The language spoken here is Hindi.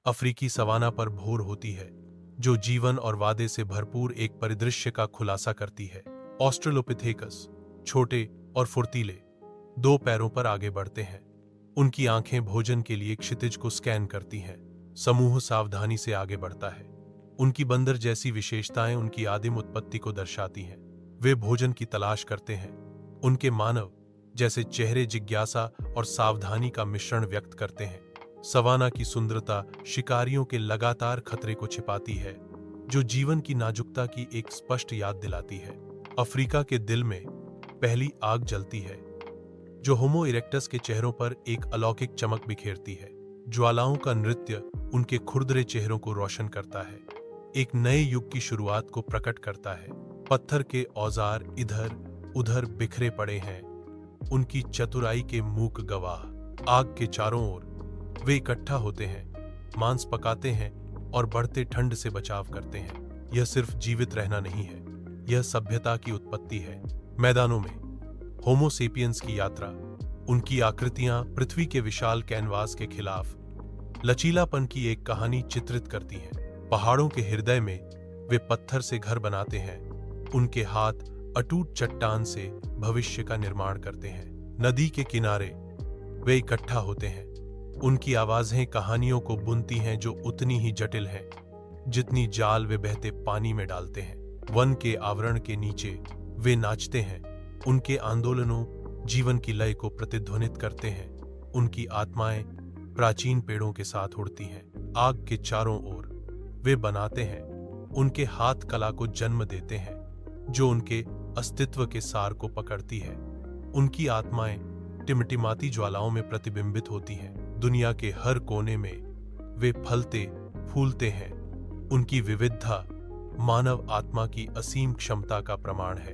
अफ्रीकी सवाना पर भोर होती है, जो जीवन और वादे से भरपूर एक परिदृश्य का खुलासा करती है। ऑस्ट्रेलोपिथेकस छोटे और फुर्तीले, दो पैरों पर आगे बढ़ते हैं। उनकी आंखें भोजन के लिए क्षितिज को स्कैन करती हैं। समूह सावधानी से आगे बढ़ता है। उनकी बंदर जैसी विशेषताएं उनकी आदिम उत्पत्ति को दर्शाती हैं। वे भोजन की तलाश करते हैं। उनके मानव जैसे चेहरे जिज्ञासा और सावधानी का मिश्रण व्यक्त करते हैं। सवाना की सुंदरता शिकारियों के लगातार खतरे को छिपाती है, जो जीवन की नाजुकता की एक स्पष्ट याद दिलाती है। अफ्रीका के दिल में पहली आग जलती है, जो होमो इरेक्टस के चेहरों पर एक अलौकिक चमक बिखेरती है। ज्वालाओं का नृत्य उनके खुरदरे चेहरों को रोशन करता है, एक नए युग की शुरुआत को प्रकट करता है। पत्थर के औजार इधर उधर बिखरे पड़े हैं, उनकी चतुराई के मूक गवाह। आग के चारों ओर वे इकट्ठा होते हैं, मांस पकाते हैं और बढ़ते ठंड से बचाव करते हैं। यह सिर्फ जीवित रहना नहीं है, यह सभ्यता की उत्पत्ति है। मैदानों में होमो सेपियंस की यात्रा, उनकी आकृतियां पृथ्वी के विशाल कैनवास के खिलाफ लचीलापन की एक कहानी चित्रित करती हैं। पहाड़ों के हृदय में वे पत्थर से घर बनाते हैं, उनके हाथ अटूट चट्टान से भविष्य का निर्माण करते हैं। नदी के किनारे वे इकट्ठा होते हैं, उनकी आवाजें कहानियों को बुनती हैं जो उतनी ही जटिल हैं जितनी जाल वे बहते पानी में डालते हैं। वन के आवरण के नीचे वे नाचते हैं, उनके आंदोलनों जीवन की लय को प्रतिध्वनित करते हैं। उनकी आत्माएं प्राचीन पेड़ों के साथ उड़ती हैं। आग के चारों ओर वे बनाते हैं, उनके हाथ कला को जन्म देते हैं जो उनके अस्तित्व के सार को पकड़ती है। उनकी आत्माएं टिमटिमाती ज्वालाओं में प्रतिबिंबित होती हैं। दुनिया के हर कोने में वे फलते फूलते हैं। उनकी विविधता मानव आत्मा की असीम क्षमता का प्रमाण है।